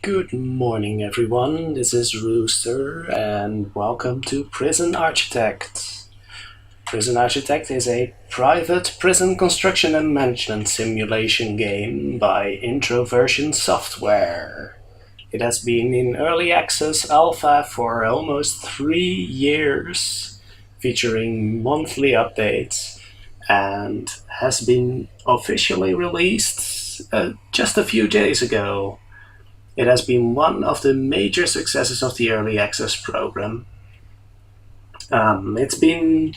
Good morning, everyone. This is Rooster, and welcome to Prison Architect. Prison Architect is a private prison construction and management simulation game by Introversion Software. It has been in early access alpha for almost 3 years, featuring monthly updates, and has been officially released just a few days ago. It has been one of the major successes of the early access program. It's been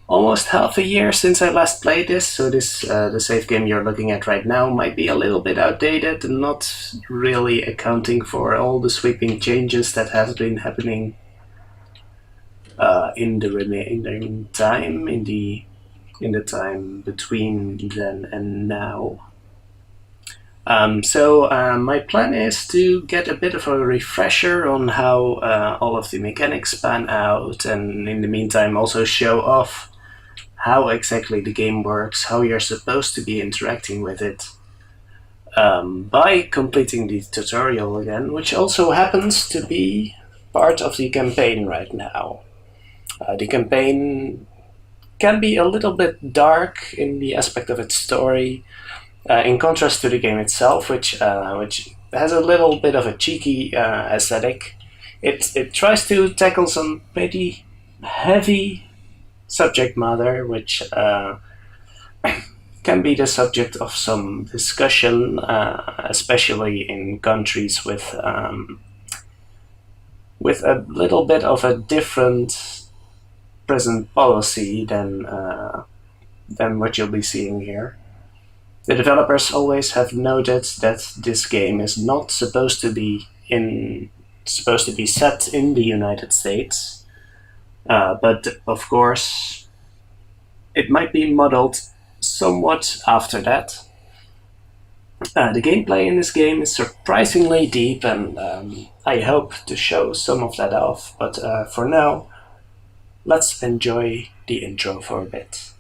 almost half a year since I last played this, so the save game you're looking at right now might be a little bit outdated and not really accounting for all the sweeping changes that have been happening in the remaining time, in the time between then and now. My plan is to get a bit of a refresher on how all of the mechanics pan out, and in the meantime also show off how exactly the game works, how you're supposed to be interacting with it, by completing the tutorial again, which also happens to be part of the campaign right now. The campaign can be a little bit dark in the aspect of its story, in contrast to the game itself, which has a little bit of a cheeky aesthetic. It tries to tackle some pretty heavy subject matter, which can be the subject of some discussion, especially in countries with a little bit of a different prison policy than what you'll be seeing here. The developers always have noted that this game is not supposed to be set in the United States, but of course it might be modeled somewhat after that. The gameplay in this game is surprisingly deep, and I hope to show some of that off, but for now, let's enjoy the intro for a bit.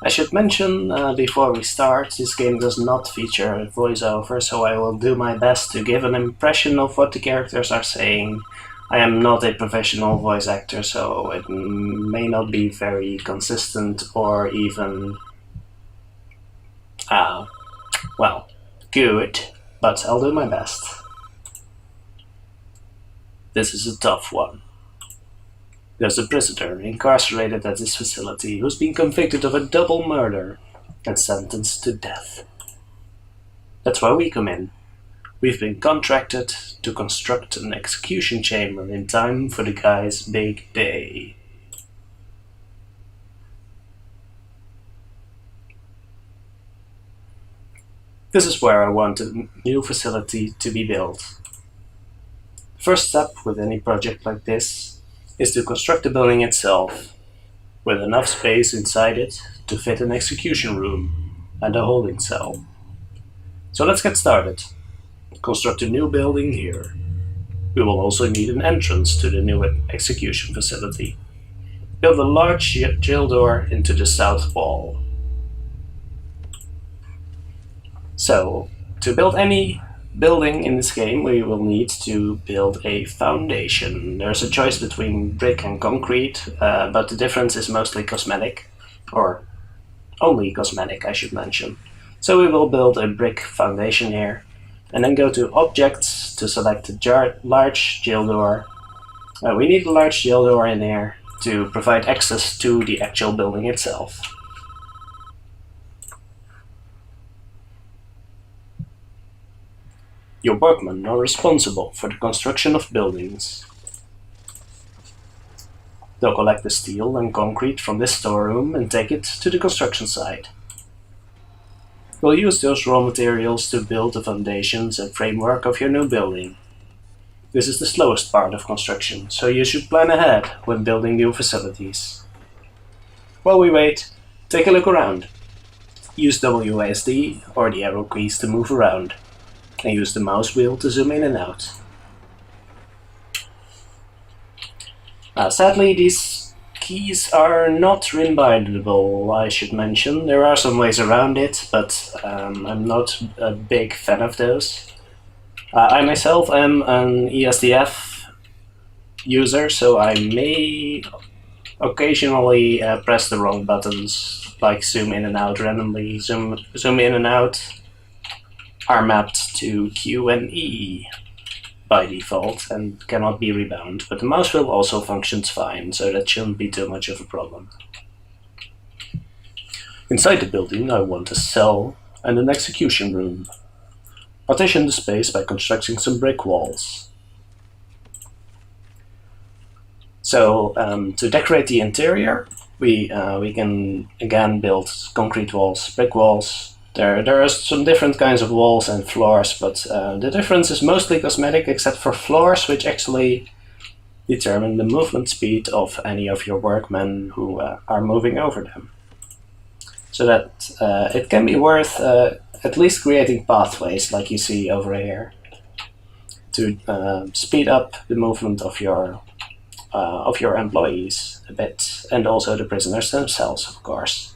I should mention before we start, this game does not feature a voiceover, so I will do my best to give an impression of what the characters are saying. I am not a professional voice actor, so it may not be very consistent or even, good, but I'll do my best. This is a tough one. There's a prisoner incarcerated at this facility who's been convicted of a double murder and sentenced to death. That's where we come in. We've been contracted to construct an execution chamber in time for the guy's big day. This is where I want a new facility to be built. First step with any project like this is to construct the building itself, with enough space inside it to fit an execution room and a holding cell. So let's get started. Construct a new building here. We will also need an entrance to the new execution facility. Build a large jail door into the south wall. So, to build any building in this game, we will need to build a foundation. There's a choice between brick and concrete, but the difference is mostly cosmetic, or only cosmetic, I should mention. So we will build a brick foundation here, and then go to Objects to select a large jail door. We need a large jail door in here to provide access to the actual building itself. Your workmen are responsible for the construction of buildings. They'll collect the steel and concrete from this storeroom and take it to the construction site. We'll use those raw materials to build the foundations and framework of your new building. This is the slowest part of construction, so you should plan ahead when building new facilities. While we wait, take a look around. Use WASD or the arrow keys to move around, and use the mouse wheel to zoom in and out. Sadly, these keys are not rim-bindable, I should mention. There are some ways around it, but I'm not a big fan of those. I myself am an ESDF user, so I may occasionally press the wrong buttons, like zoom in and out randomly. Zoom in and out are mapped to Q and E by default and cannot be rebound, but the mouse wheel also functions fine, so that shouldn't be too much of a problem. Inside the building I want a cell and an execution room. Partition the space by constructing some brick walls. So to decorate the interior, we can again build concrete walls, brick walls. There are some different kinds of walls and floors, but the difference is mostly cosmetic, except for floors, which actually determine the movement speed of any of your workmen who are moving over them. So that it can be worth at least creating pathways, like you see over here, to speed up the movement of your employees a bit, and also the prisoners themselves, of course.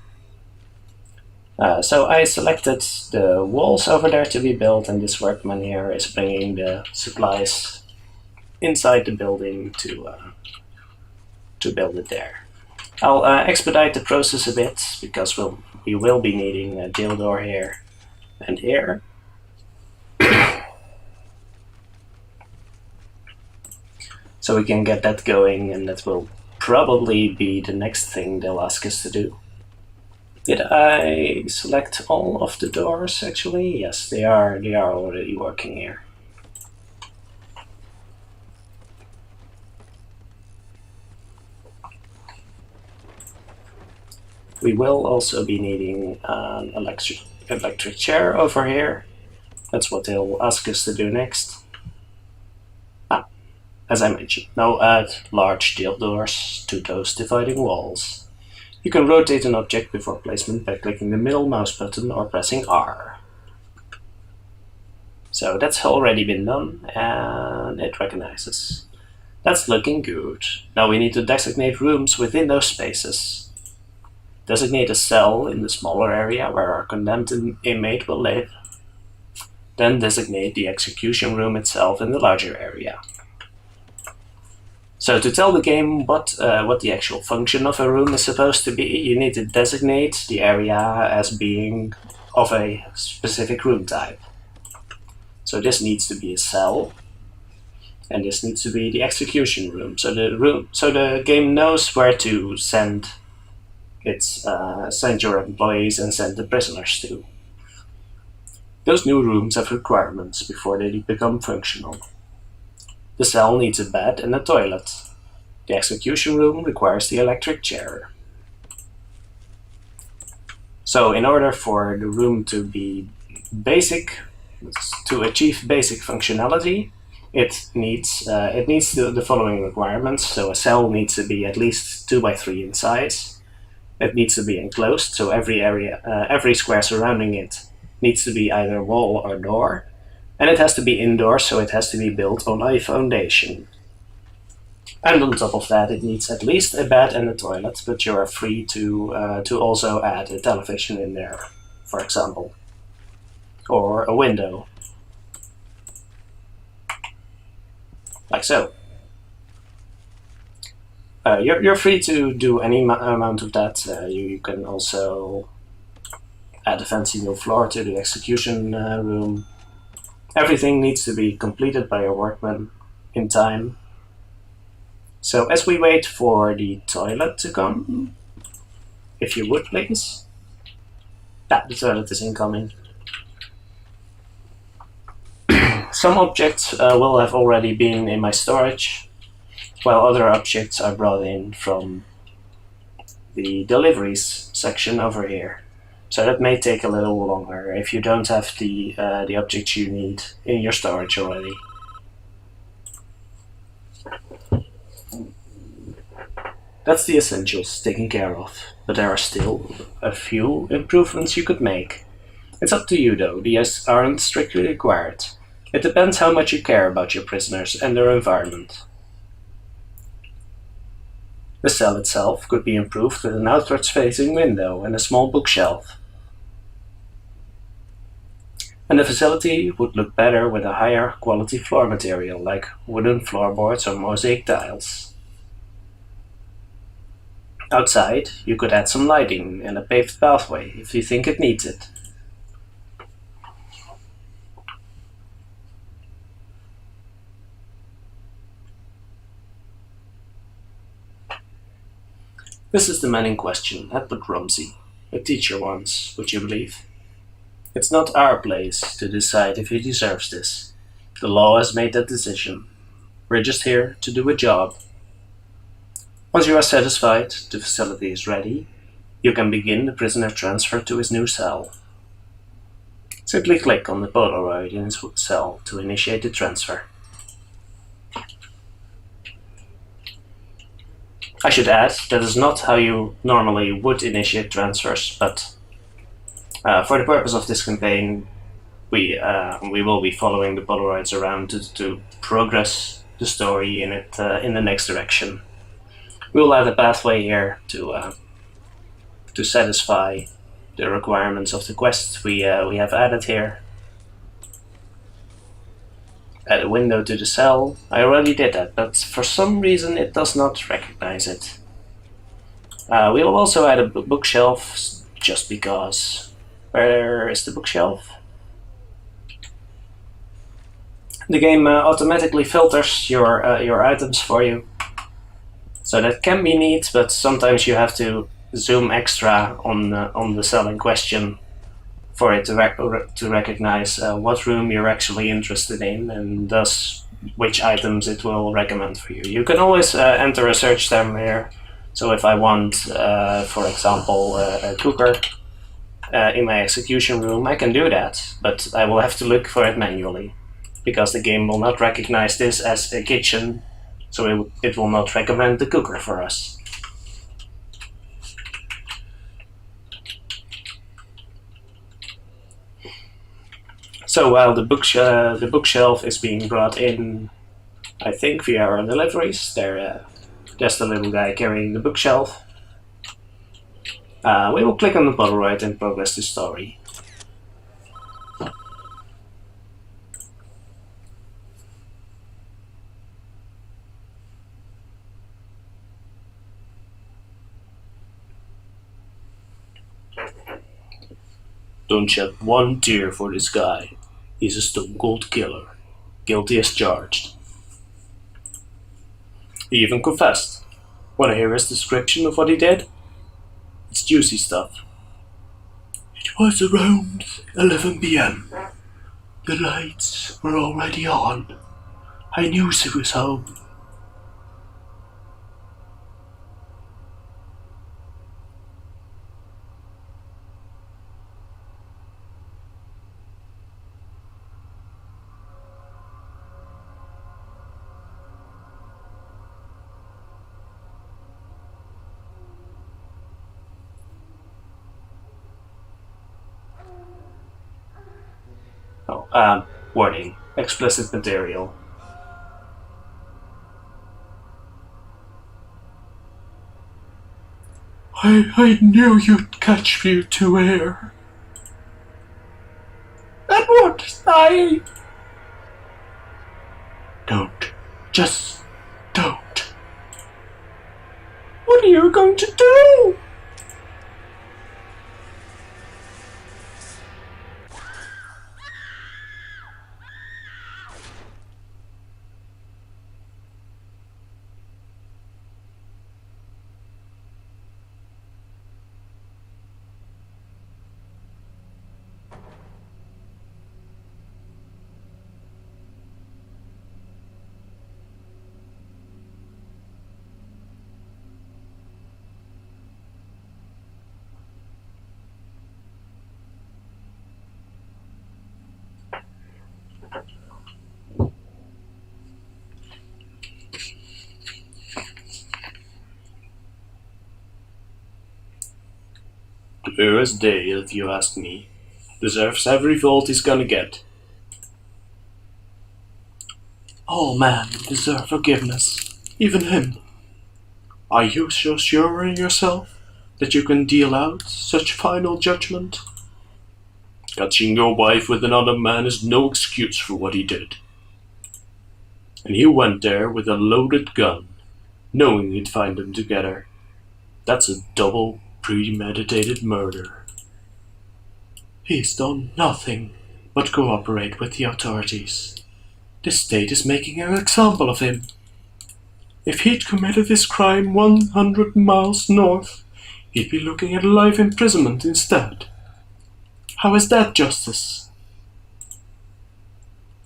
So I selected the walls over there to be built, and this workman here is bringing the supplies inside the building to build it there. I'll expedite the process a bit, because we will be needing a jail door here and here. So we can get that going, and that will probably be the next thing they'll ask us to do. Did I select all of the doors actually? Yes, they are already working here. We will also be needing an electric chair over here. That's what they'll ask us to do next. As I mentioned, now add large jail doors to those dividing walls. You can rotate an object before placement by clicking the middle mouse button or pressing R. So that's already been done, and it recognizes. That's looking good. Now we need to designate rooms within those spaces. Designate a cell in the smaller area where our condemned inmate will live. Then designate the execution room itself in the larger area. So to tell the game what the actual function of a room is supposed to be, you need to designate the area as being of a specific room type. So this needs to be a cell, and this needs to be the execution room. So the game knows where to send your employees and send the prisoners to. Those new rooms have requirements before they become functional. The cell needs a bed and a toilet. The execution room requires the electric chair. So in order for the room to be basic, to achieve basic functionality, it needs the following requirements. So a cell needs to be at least 2 by 3 in size. It needs to be enclosed, so every square surrounding it needs to be either wall or door. And it has to be indoors, so it has to be built on a foundation. And on top of that, it needs at least a bed and a toilet, but you are free to also add a television in there, for example, or a window. like so. You're free to do any amount of that. You can also add a fancy new floor to the execution room. Everything needs to be completed by your workmen in time. So as we wait for the toilet to come, if you would please. Yeah, the toilet is incoming. Some objects will have already been in my storage, while other objects are brought in from the deliveries section over here. So that may take a little longer if you don't have the objects you need in your storage already. That's the essentials taken care of, but there are still a few improvements you could make. It's up to you though, these aren't strictly required. It depends how much you care about your prisoners and their environment. The cell itself could be improved with an outwards facing window and a small bookshelf. And the facility would look better with a higher quality floor material like wooden floorboards or mosaic tiles. Outside, you could add some lighting and a paved pathway if you think it needs it. This is the man in question, Edward Rumsey, a teacher once, would you believe? It's not our place to decide if he deserves this. The law has made that decision. We're just here to do a job. Once you are satisfied the facility is ready, you can begin the prisoner transfer to his new cell. Simply click on the Polaroid in his cell to initiate the transfer. I should add, that is not how you normally would initiate transfers, but for the purpose of this campaign, we will be following the Polaroids around to progress the story in the next direction. We'll add a pathway here to satisfy the requirements of the quest we have added here. Add a window to the cell. I already did that, but for some reason it does not recognize it. We will also add a bookshelf, just because. Where is the bookshelf? The game automatically filters your items for you. So that can be neat, but sometimes you have to zoom extra on the cell in question for it to recognize what room you're actually interested in, and thus which items it will recommend for you. You can always enter a search term here. So if I want, for example, a cooker in my execution room, I can do that, but I will have to look for it manually, because the game will not recognize this as a kitchen, so it will not recommend the cooker for us. So while the bookshelf is being brought in, I think via our deliveries, there's the little guy carrying the bookshelf. We will click on the Polaroid and progress the story. Don't shed one tear for this guy. He's a stone-cold killer. Guilty as charged. He even confessed. Want to hear his description of what he did? It's juicy stuff. It was around 11 p.m. The lights were already on. I knew she was home. Warning. Explicit material. I knew you'd catch me to air. Edward, I... Don't Just don't. What are you going to do? Clear as day, if you ask me. Deserves every volt he's gonna get. All men deserve forgiveness, even him. Are you so sure in yourself that you can deal out such final judgment? Catching your wife with another man is no excuse for what he did. And he went there with a loaded gun, knowing he'd find them together. That's a double premeditated murder. He's done nothing but cooperate with the authorities. The state is making an example of him. If he'd committed this crime 100 miles north, he'd be looking at life imprisonment instead. How is that justice?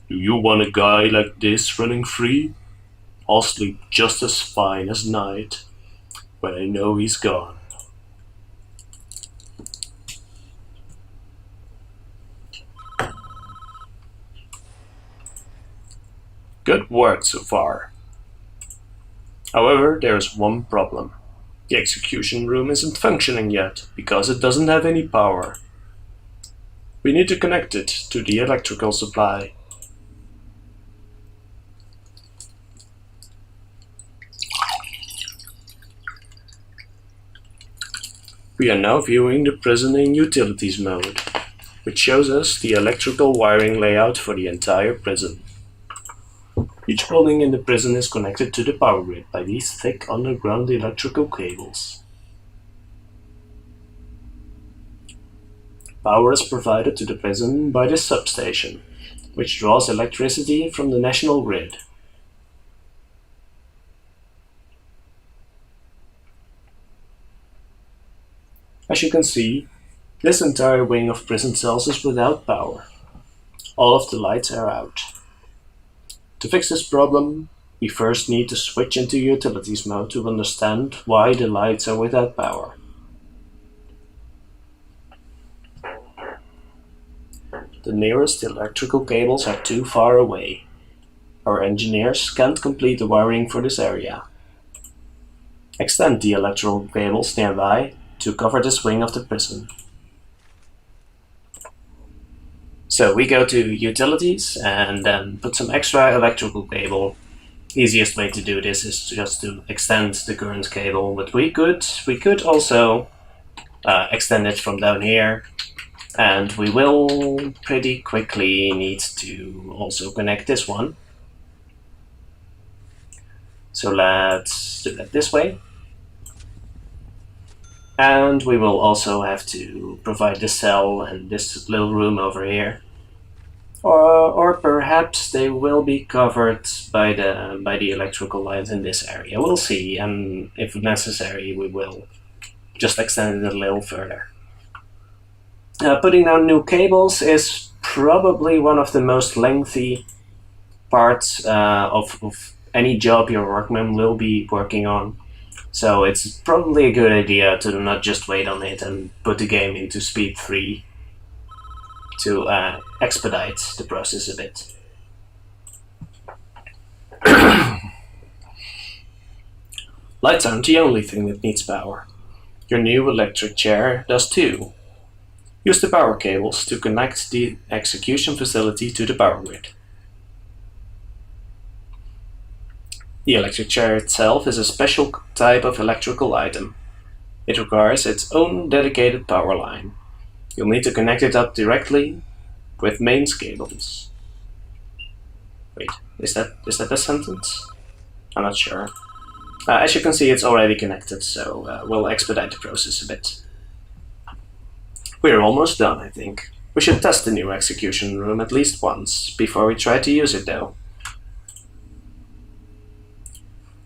Do you want a guy like this running free? I'll sleep just as fine as night when I know he's gone. Good work so far. However, there is one problem. The execution room isn't functioning yet, because it doesn't have any power. We need to connect it to the electrical supply. We are now viewing the prison in utilities mode, which shows us the electrical wiring layout for the entire prison. Each building in the prison is connected to the power grid by these thick underground electrical cables. Power is provided to the prison by this substation, which draws electricity from the national grid. As you can see, this entire wing of prison cells is without power. All of the lights are out. To fix this problem, we first need to switch into utilities mode to understand why the lights are without power. The nearest electrical cables are too far away. Our engineers can't complete the wiring for this area. Extend the electrical cables nearby to cover this wing of the prison. So we go to utilities and then put some extra electrical cable. Easiest way to do this is just to extend the current cable, but we could also extend it from down here, and we will pretty quickly need to also connect this one. So let's do that this way. And we will also have to provide the cell and this little room over here. Or perhaps they will be covered by the electrical lines in this area. We'll see, and if necessary we will just extend it a little further. Putting down new cables is probably one of the most lengthy parts of any job your workman will be working on. So it's probably a good idea to not just wait on it and put the game into speed 3 to expedite the process a bit. Lights aren't the only thing that needs power. Your new electric chair does too. Use the power cables to connect the execution facility to the power grid. The electric chair itself is a special type of electrical item. It requires its own dedicated power line. You'll need to connect it up directly with mains cables. Wait, is that a sentence? I'm not sure. As you can see, it's already connected, so we'll expedite the process a bit. We're almost done, I think. We should test the new execution room at least once before we try to use it, though.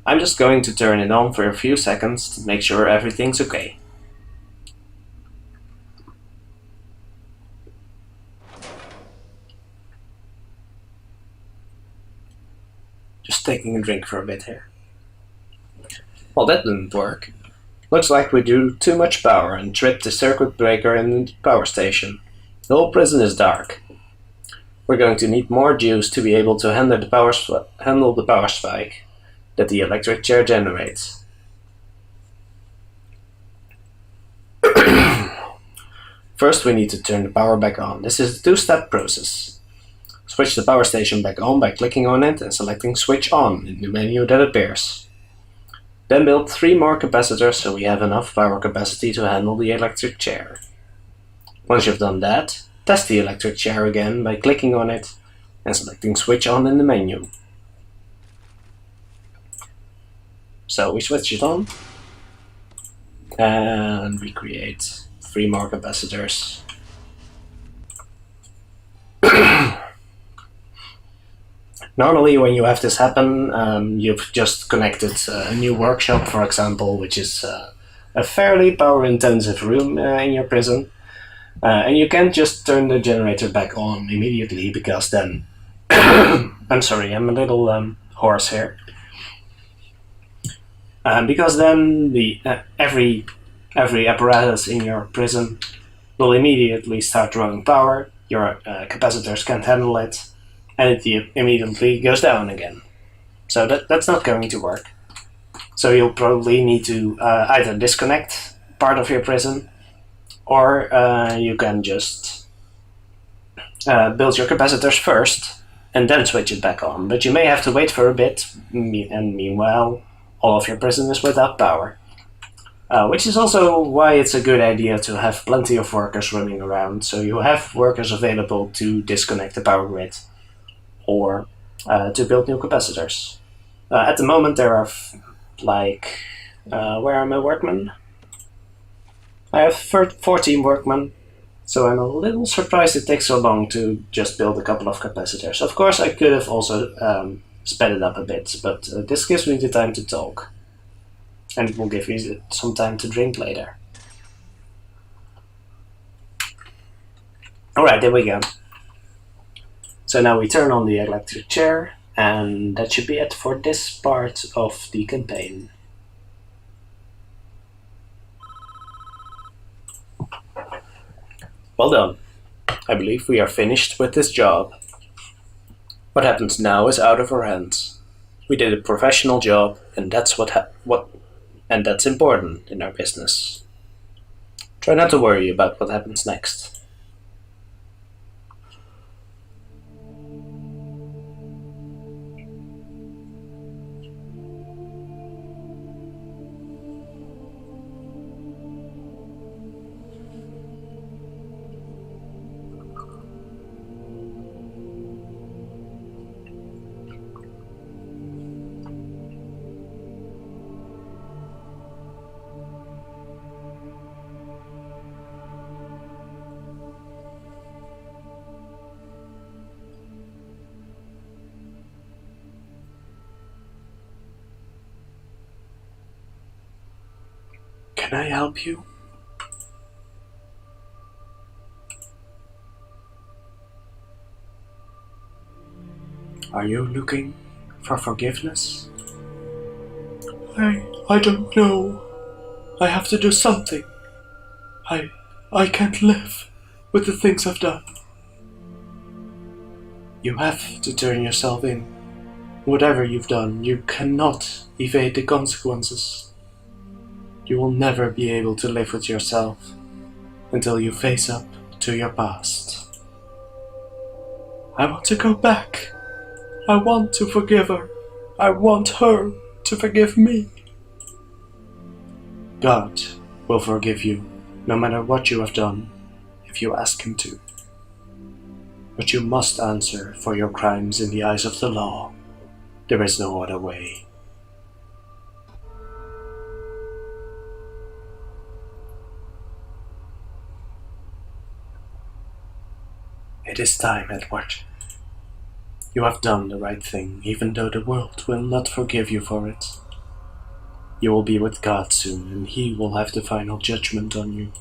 I'm just going to turn it on for a few seconds to make sure everything's okay. Just taking a drink for a bit here. Well, that didn't work. Looks like we drew too much power and tripped the circuit breaker in the power station. The whole prison is dark. We're going to need more juice to be able to handle the power spike that the electric chair generates. First, we need to turn the power back on. This is a two-step process. Switch the power station back on by clicking on it and selecting Switch On in the menu that appears. Then build 3 more capacitors so we have enough power capacity to handle the electric chair. Once you've done that, test the electric chair again by clicking on it and selecting Switch On in the menu. So we switch it on and we create 3 more capacitors. Normally when you have this happen, you've just connected a new workshop, for example, which is a fairly power-intensive room in your prison. And you can't just turn the generator back on immediately, because then... I'm sorry, I'm a little hoarse here. Because then every apparatus in your prison will immediately start drawing power, your capacitors can't handle it, and it immediately goes down again. So that's not going to work. So you'll probably need to either disconnect part of your prison, or you can just build your capacitors first and then switch it back on. But you may have to wait for a bit, and meanwhile all of your prison is without power. Which is also why it's a good idea to have plenty of workers running around, so you have workers available to disconnect the power grid or to build new capacitors. At the moment there are where are my workmen? I have 14 workmen, so I'm a little surprised it takes so long to just build a couple of capacitors. Of course I could have also sped it up a bit, but this gives me the time to talk. And it will give me some time to drink later. Alright, there we go. So now we turn on the electric chair, and that should be it for this part of the campaign. Well done. I believe we are finished with this job. What happens now is out of our hands. We did a professional job, and that's and that's important in our business. Try not to worry about what happens next. Can I help you? Are you looking for forgiveness? I don't know. I have to do something. I can't live with the things I've done. You have to turn yourself in. Whatever you've done, you cannot evade the consequences. You will never be able to live with yourself until you face up to your past. I want to go back. I want to forgive her. I want her to forgive me. God will forgive you no matter what you have done if you ask Him to. But you must answer for your crimes in the eyes of the law. There is no other way. It is time, Edward. You have done the right thing, even though the world will not forgive you for it. You will be with God soon, and He will have the final judgment on you.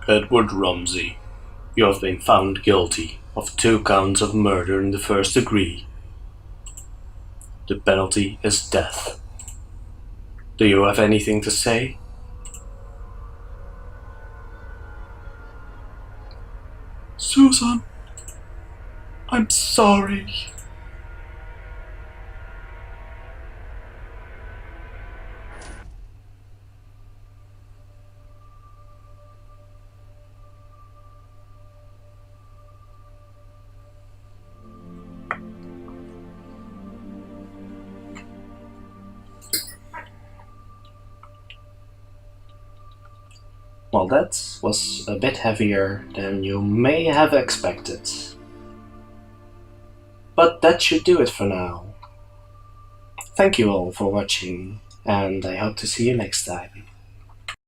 Edward Rumsey, you have been found guilty of 2 counts of murder in the first degree. The penalty is death. Do you have anything to say? Susan, I'm sorry. Well, that was a bit heavier than you may have expected. But that should do it for now. Thank you all for watching, and I hope to see you next time.